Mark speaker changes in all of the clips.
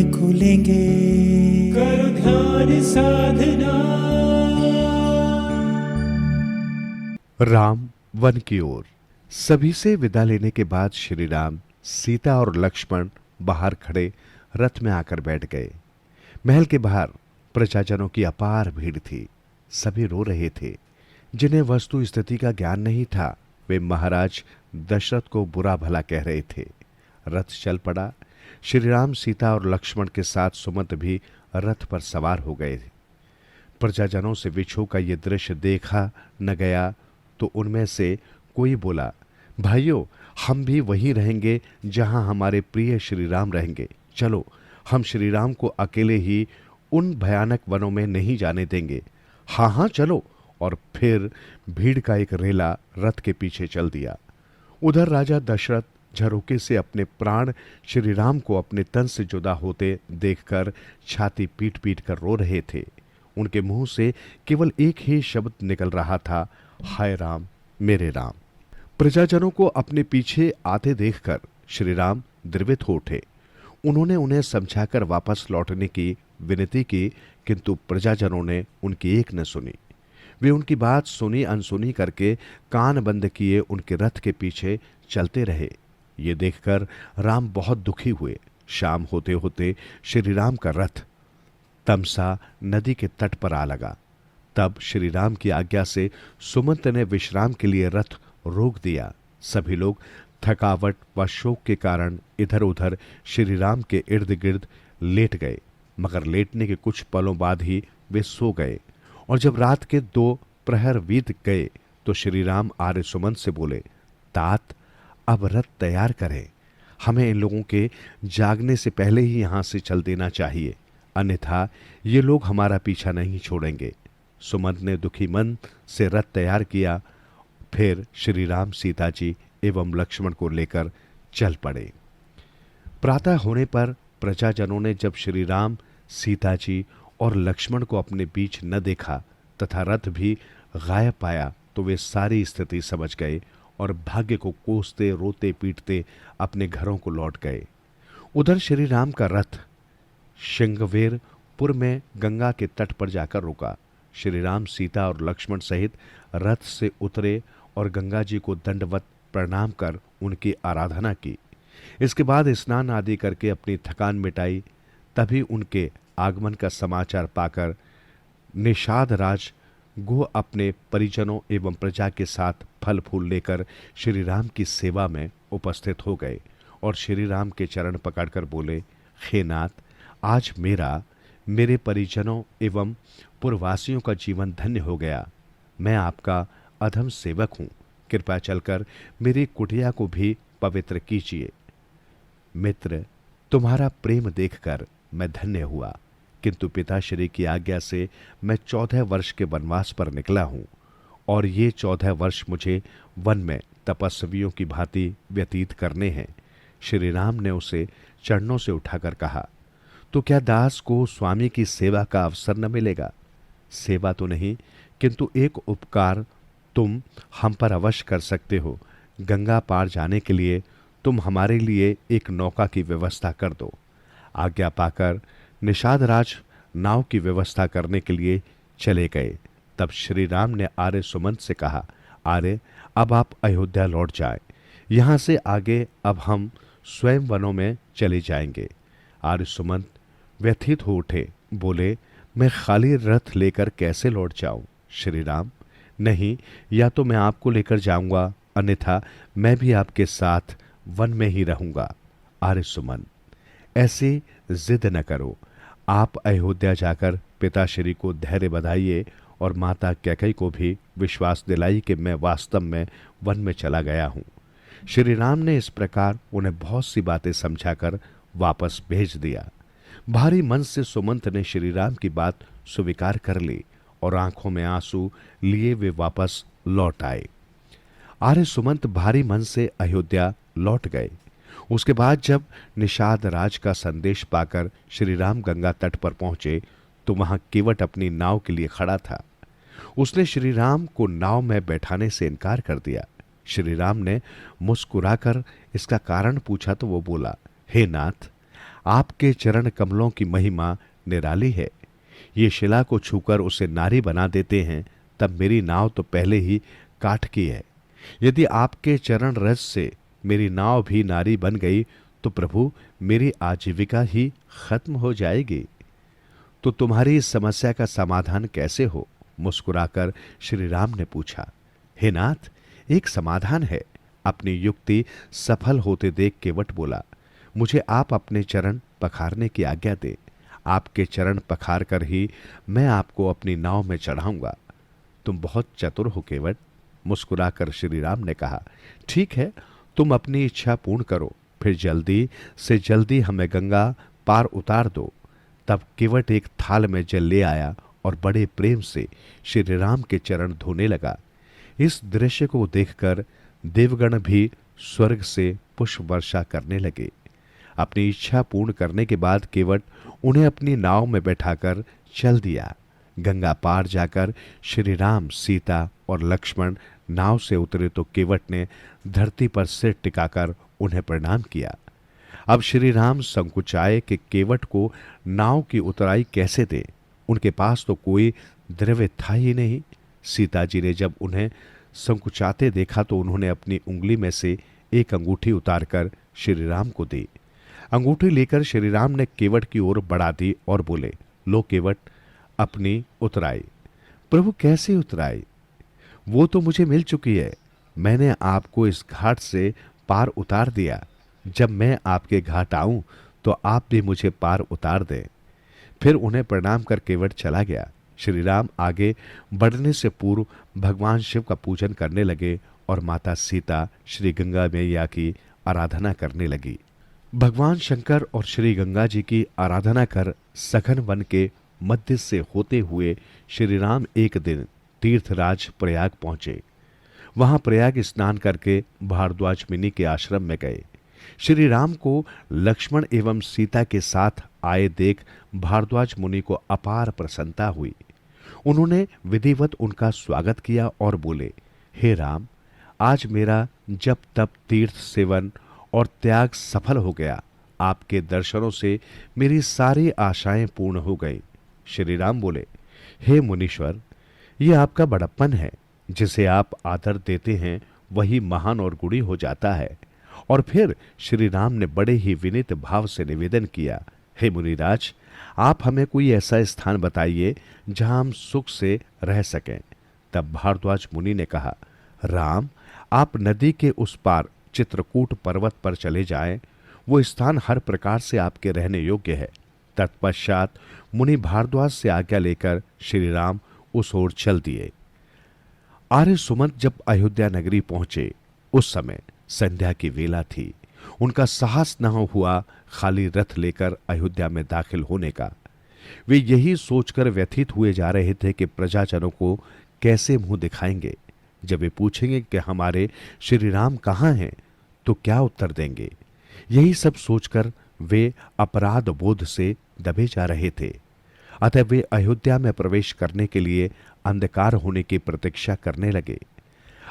Speaker 1: नैन खुलेंगे, करो ध्यान साधना।
Speaker 2: राम वन की ओर। सभी से विदा लेने के बाद श्री राम, सीता और लक्ष्मण बाहर खड़े रथ में आकर बैठ गए। महल के बाहर प्रजाजनों की अपार भीड़ थी। सभी रो रहे थे। जिन्हें वस्तु स्थिति का ज्ञान नहीं था, वे महाराज दशरथ को बुरा भला कह रहे थे। रथ चल पड़ा। श्री राम, सीता और लक्ष्मण के साथ सुमंत भी रथ पर सवार हो गए। प्रजाजनों से विछो का ये दृश्य देखा न गया तो उनमें से कोई बोला, भाइयों, हम भी वहीं रहेंगे जहां हमारे प्रिय श्री राम रहेंगे। चलो, हम श्री राम को अकेले ही उन भयानक वनों में नहीं जाने देंगे। हाँ हाँ चलो। और फिर भीड़ का एक रेला रथ के पीछे चल दिया। उधर राजा दशरथ झरोके से अपने प्राण श्री राम को अपने तन से जुदा होते देखकर छाती पीट पीट कर रो रहे थे। उनके मुंह से केवल एक ही शब्द निकल रहा था, हाय राम, मेरे राम। प्रजाजनों को अपने पीछे आते देखकर श्री राम द्रवित हो उठे। उन्होंने उन्हें समझाकर वापस लौटने की विनती की, किंतु प्रजाजनों ने उनकी एक न सुनी। वे उनकी बात सुनी अनसुनी करके कान बंद किए उनके रथ के पीछे चलते रहे। ये देखकर राम बहुत दुखी हुए। शाम होते होते श्री राम का रथ तमसा नदी के तट पर आ लगा। तब श्री राम की आज्ञा से सुमंत ने विश्राम के लिए रथ रोक दिया। सभी लोग थकावट व शोक के कारण इधर उधर श्री राम के इर्द गिर्द लेट गए, मगर लेटने के कुछ पलों बाद ही वे सो गए। और जब रात के 2 प्रहर बीत गए तो श्री राम आर्य सुमंत से बोले, तात, अब रथ तैयार करें। हमें इन लोगों के जागने से पहले ही यहां से चल देना चाहिए, अन्यथा ये लोग हमारा पीछा नहीं छोड़ेंगे। सुमंत ने दुखी मन से रथ तैयार किया। फिर श्री राम, सीता जी एवं लक्ष्मण को लेकर चल पड़े। प्रातः होने पर प्रजाजनों ने जब श्री राम, सीता जी और लक्ष्मण को अपने बीच न देखा तथा रथ भी गायब पाया तो वे सारी स्थिति समझ गए और भाग्य को कोसते रोते पीटते अपने घरों को लौट गए। उधर श्री राम का रथ श्रृंगवेरपुर में गंगा के तट पर जाकर रुका। श्री राम, सीता और लक्ष्मण सहित रथ से उतरे और गंगा जी को दंडवत प्रणाम कर उनकी आराधना की। इसके बाद स्नान आदि करके अपनी थकान मिटाई। तभी उनके आगमन का समाचार पाकर निषाद राज गो अपने परिजनों एवं प्रजा के साथ फल फूल लेकर श्री राम की सेवा में उपस्थित हो गए और श्री राम के चरण पकड़कर बोले, हे नाथ, आज मेरे परिजनों एवं पुरवासियों का जीवन धन्य हो गया। मैं आपका अधम सेवक हूं। कृपया चलकर मेरी कुटिया को भी पवित्र कीजिए। मित्र, तुम्हारा प्रेम देखकर मैं धन्य हुआ, किंतु पिताश्री की आज्ञा से मैं 14 वर्ष के वनवास पर निकला हूं और ये 14 वर्ष मुझे वन में तपस्वियों की भांति व्यतीत करने हैं। श्री राम ने उसे चरणों से उठाकर कहा, तो क्या दास को स्वामी की सेवा का अवसर न मिलेगा? सेवा तो नहीं, किंतु एक उपकार तुम हम पर अवश्य कर सकते हो। गंगा पार जाने के लिए तुम हमारे लिए एक नौका की व्यवस्था कर दो। आज्ञा पाकर निषाद राज नाव की व्यवस्था करने के लिए चले गए। तब श्री राम ने आर्य सुमंत से कहा, आर्य, अब आप अयोध्या लौट जाएं। यहां से आगे अब हम स्वयं वनों में चले जाएंगे। आर्य सुमंत व्यथित हो उठे, बोले, मैं खाली रथ लेकर कैसे लौट जाऊं? श्री राम, नहीं, या तो मैं आपको लेकर जाऊंगा, अन्यथा मैं भी आपके साथ वन में ही रहूंगा। आर्य सुमंत, ऐसी जिद न करो। आप अयोध्या जाकर पिताश्री को धैर्य बधाइए और माता कैकेयी को भी विश्वास दिलाई कि मैं वास्तव में वन में चला गया हूं। श्री राम ने इस प्रकार उन्हें बहुत सी बातें समझाकर वापस भेज दिया। भारी मन से सुमंत ने श्री राम की बात स्वीकार कर ली और आंखों में आंसू लिए वे वापस लौट आए। आर्य सुमंत भारी मन से अयोध्या लौट गए। उसके बाद जब निषाद राज का संदेश पाकर श्री राम गंगा तट पर पहुंचे तो वहां केवट अपनी नाव के लिए खड़ा था। उसने श्री राम को नाव में बैठाने से इनकार कर दिया। श्री राम ने मुस्कुराकर इसका कारण पूछा तो वो बोला, हे नाथ, आपके चरण कमलों की महिमा निराली है। ये शिला को छूकर उसे नारी बना देते हैं, तब मेरी नाव तो पहले ही काठ की है। यदि आपके चरण रस से मेरी नाव भी नारी बन गई तो प्रभु मेरी आजीविका ही खत्म हो जाएगी। तो तुम्हारी इस समस्या का समाधान कैसे हो? मुस्कुराकर श्री राम ने पूछा। हे नाथ, एक समाधान है। अपनी युक्ति सफल होते देख केवट बोला, मुझे आप अपने चरण पखारने की आज्ञा दे। आपके चरण पखार कर ही मैं आपको अपनी नाव में चढ़ाऊंगा। तुम बहुत चतुर हो केवट, मुस्कुराकर श्री राम ने कहा। ठीक है, तुम अपनी इच्छा पूर्ण करो, फिर जल्दी से जल्दी हमें गंगा पार उतार दो। तब केवट एक थाल में जल ले आया और बड़े प्रेम से श्री राम के चरण धोने लगा। इस दृश्य को देखकर देवगण भी स्वर्ग से पुष्प वर्षा करने लगे। अपनी इच्छा पूर्ण करने के बाद केवट उन्हें अपनी नाव में बैठाकर चल दिया। गंगा पार जाकर श्री राम, सीता और लक्ष्मण नाव से उतरे तो केवट ने धरती पर सिर टिकाकर उन्हें प्रणाम किया। अब श्री राम संकुचाए कि केवट को नाव की उतराई कैसे दे। उनके पास तो कोई द्रव्य था ही नहीं। सीता जी ने जब उन्हें संकुचाते देखा तो उन्होंने अपनी उंगली में से एक अंगूठी उतारकर श्री राम को दी। अंगूठी लेकर श्री राम ने केवट की ओर बढ़ा दी और बोले, लो केवट, अपनी उतराई। प्रभु कैसे उतराई? वो तो मुझे मिल चुकी है। मैंने आपको इस घाट से पार उतार दिया। जब मैं आपके घाट आऊं तो आप भी मुझे पार उतार दें। फिर उन्हें प्रणाम कर केवट चला गया। श्री राम आगे बढ़ने से पूर्व भगवान शिव का पूजन करने लगे और माता सीता श्री गंगा मैया की आराधना करने लगी। भगवान शंकर और श्री गंगा जी की आराधना कर सघन वन के मध्य से होते हुए श्री राम एक दिन तीर्थराज प्रयाग पहुंचे। वहां प्रयाग स्नान करके भारद्वाज मुनि के आश्रम में गए। श्री राम को लक्ष्मण एवं सीता के साथ आए देख भारद्वाज मुनि को अपार प्रसन्नता हुई। उन्होंने विधिवत उनका स्वागत किया और बोले, हे राम, आज मेरा जप तप तीर्थ सेवन और त्याग सफल हो गया। आपके दर्शनों से मेरी सारी आशाएं पूर्ण हो गई। श्री राम बोले, हे मुनीश्वर, ये आपका बड़प्पन है। जिसे आप आदर देते हैं वही महान और गुणी हो जाता है। और फिर श्री राम ने बड़े ही विनीत भाव से निवेदन किया, हे मुनिराज, आप हमें कोई ऐसा स्थान बताइए जहां हम सुख से रह सकें। तब भारद्वाज मुनि ने कहा, राम, आप नदी के उस पार चित्रकूट पर्वत पर चले जाएं। वो स्थान हर प्रकार से आपके रहने योग्य है। तत्पश्चात मुनि भारद्वाज से आज्ञा लेकर श्री राम उस ओर चल दिए। आर्य सुमंत जब अयोध्या नगरी पहुंचे उस समय संध्या की वेला थी। उनका साहस न हुआ खाली रथ लेकर अयोध्या में दाखिल होने का। वे यही सोचकर व्यथित हुए जा रहे थे कि प्रजाजनों को कैसे मुंह दिखाएंगे। जब वे पूछेंगे कि हमारे श्री राम कहाँ हैं तो क्या उत्तर देंगे। यही सब सोचकर वे अपराध बोध से दबे जा रहे थे। अतः वे अयोध्या में प्रवेश करने के लिए अंधकार होने की प्रतीक्षा करने लगे।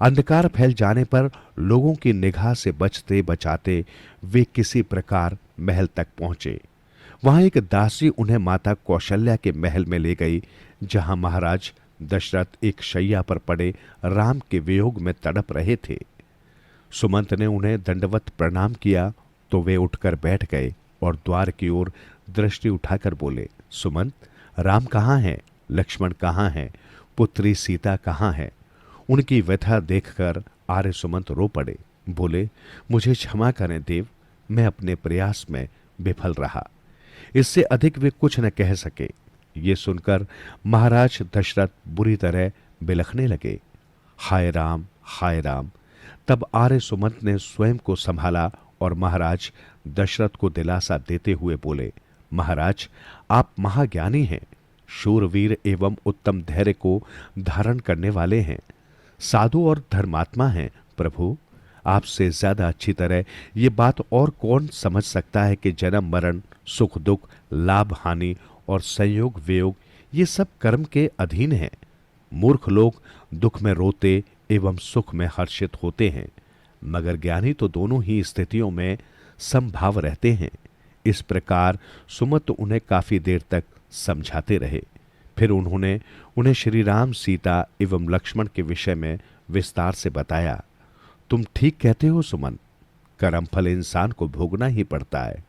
Speaker 2: अंधकार फैल जाने पर लोगों की निगाह से बचते बचाते वे किसी प्रकार महल तक पहुंचे। वहां एक दासी उन्हें माता कौशल्या के महल में ले गई, जहां महाराज दशरथ एक शैया पर पड़े राम के वियोग में तड़प रहे थे। सुमंत ने उन्हें दंडवत प्रणाम किया तो वे उठकर बैठ गए और द्वार की ओर दृष्टि उठाकर बोले, सुमंत, राम कहाँ हैं? लक्ष्मण कहाँ हैं? पुत्री सीता कहाँ है? उनकी व्यथा देखकर आर्य सुमंत रो पड़े। बोले, मुझे क्षमा करें देव, मैं अपने प्रयास में विफल रहा। इससे अधिक वे कुछ न कह सके। ये सुनकर महाराज दशरथ बुरी तरह बिलखने लगे। हाय राम, हाय राम। तब आर्य सुमंत ने स्वयं को संभाला और महाराज दशरथ को दिलासा देते हुए बोले, महाराज, आप महाज्ञानी हैं, शूरवीर एवं उत्तम धैर्य को धारण करने वाले हैं, साधु और धर्मात्मा हैं। प्रभु, आपसे ज्यादा अच्छी तरह ये बात और कौन समझ सकता है कि जन्म मरण, सुख दुख, लाभ हानि और संयोग वियोग ये सब कर्म के अधीन हैं। मूर्ख लोग दुख में रोते एवं सुख में हर्षित होते हैं, मगर ज्ञानी तो दोनों ही स्थितियों में समभाव रहते हैं। इस प्रकार सुमंत उन्हें काफी देर तक समझाते रहे। फिर उन्होंने उन्हें श्री राम, सीता एवं लक्ष्मण के विषय में विस्तार से बताया। तुम ठीक कहते हो सुमन, कर्म फल इंसान को भोगना ही पड़ता है।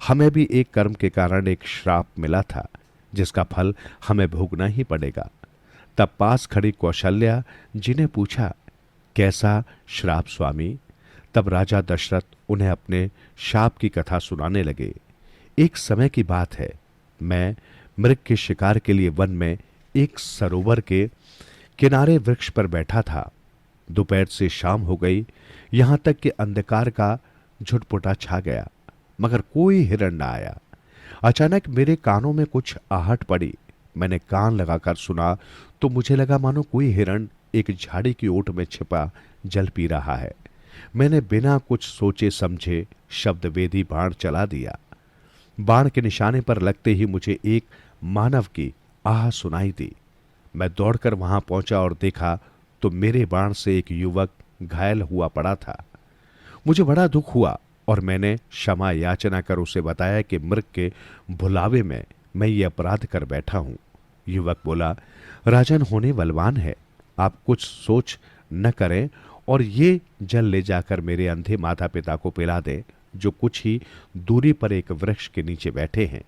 Speaker 2: हमें भी एक कर्म के कारण एक श्राप मिला था, जिसका फल हमें भोगना ही पड़ेगा। तब पास खड़ी कौशल्या जी ने पूछा, कैसा श्राप स्वामी? तब राजा दशरथ उन्हें अपने शाप की कथा सुनाने लगे। एक समय की बात है, मैं मृग के शिकार के लिए वन में एक सरोवर के किनारे वृक्ष पर बैठा था। दोपहर से शाम हो गई, यहां तक कि अंधकार का झुटपुटा छा गया, मगर कोई हिरण ना आया। अचानक मेरे कानों में कुछ आहट पड़ी। मैंने कान लगाकर सुना तो मुझे लगा मानो कोई हिरण एक झाड़ी की ओट में छिपा जल पी रहा है। मैंने बिना कुछ सोचे समझे शब्द वेदी बाण चला दिया। बाण के निशाने पर लगते ही मुझे एक मानव की आह सुनाई दी। मैं दौड़कर वहां पहुंचा और देखा तो मेरे बाण से एक युवक घायल हुआ पड़ा था। मुझे बड़ा दुख हुआ और मैंने क्षमा याचना कर उसे बताया कि मृग के भुलावे में मैं ये अपराध कर बैठा हूं। युवक बोला, राजन होने बलवान है, आप कुछ सोच न करें और ये जल ले जाकर मेरे अंधे माता पिता को पिला दें, जो कुछ ही दूरी पर एक वृक्ष के नीचे बैठे हैं।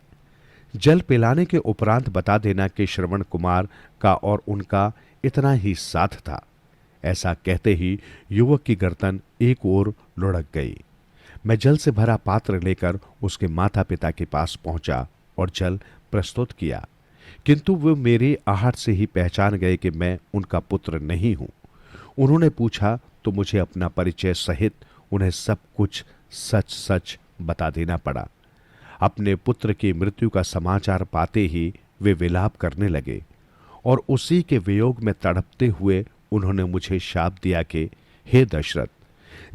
Speaker 2: जल पिलाने के उपरांत बता देना कि श्रवण कुमार का और उनका इतना ही साथ था। ऐसा कहते ही युवक की गर्दन एक ओर लुढ़क गई। मैं जल से भरा पात्र लेकर उसके माता पिता के पास पहुंचा और जल प्रस्तुत किया, किंतु वे मेरी आहट से ही पहचान गए कि मैं उनका पुत्र नहीं हूं। उन्होंने पूछा तो मुझे अपना परिचय सहित उन्हें सब कुछ सच सच बता देना पड़ा। अपने पुत्र की मृत्यु का समाचार पाते ही वे विलाप करने लगे और उसी के वियोग में तड़पते हुए उन्होंने मुझे शाप दिया कि हे दशरथ,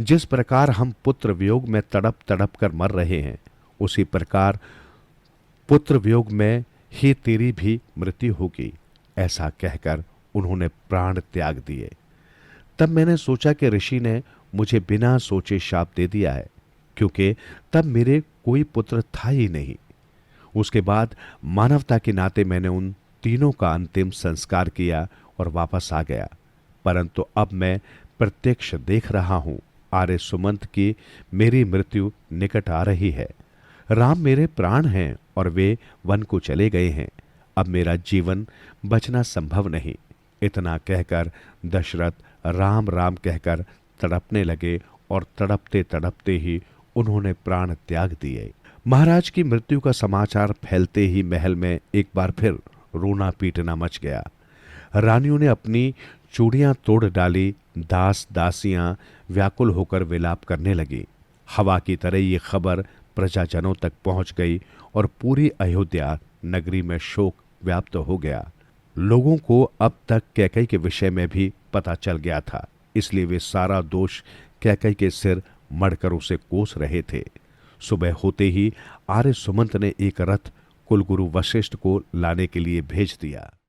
Speaker 2: जिस प्रकार हम पुत्र वियोग में तड़प तड़प कर मर रहे हैं, उसी प्रकार पुत्र वियोग में ही तेरी भी मृत्यु होगी। ऐसा कहकर उन्होंने प्राण त्याग दिए। तब मैंने सोचा कि ऋषि ने मुझे बिना सोचे शाप दे दिया है, क्योंकि तब मेरे कोई पुत्र था ही नहीं। उसके बाद मानवता के नाते मैंने उन तीनों का अंतिम संस्कार किया और वापस आ गया। परंतु अब मैं प्रत्यक्ष देख रहा हूं, आर्य सुमंत की मेरी मृत्यु निकट आ रही है। राम मेरे प्राण हैं और वे वन को चले गए हैं। अब मेरा जीवन बचना संभव नहीं। इतना कहकर दशरथ राम राम कहकर तड़पने लगे और तड़पते तड़पते ही उन्होंने प्राण त्याग दिए। महाराज की मृत्यु का समाचार फैलते ही महल में एक बार फिर रोना पीटना मच गया। रानियों ने अपनी चूड़ियां तोड़ डाली, दास दासियां व्याकुल होकर विलाप करने लगी। हवा की तरह ये खबर प्रजाजनों तक पहुंच गई और पूरी अयोध्या नगरी में शोक व्याप्त हो गया। लोगों को अब तक कैकई के विषय में भी पता चल गया था, इसलिए वे सारा दोष कैकई के सिर मढ़कर उसे कोस रहे थे। सुबह होते ही आर्य सुमंत ने एक रथ कुलगुरु वशिष्ठ को लाने के लिए भेज दिया।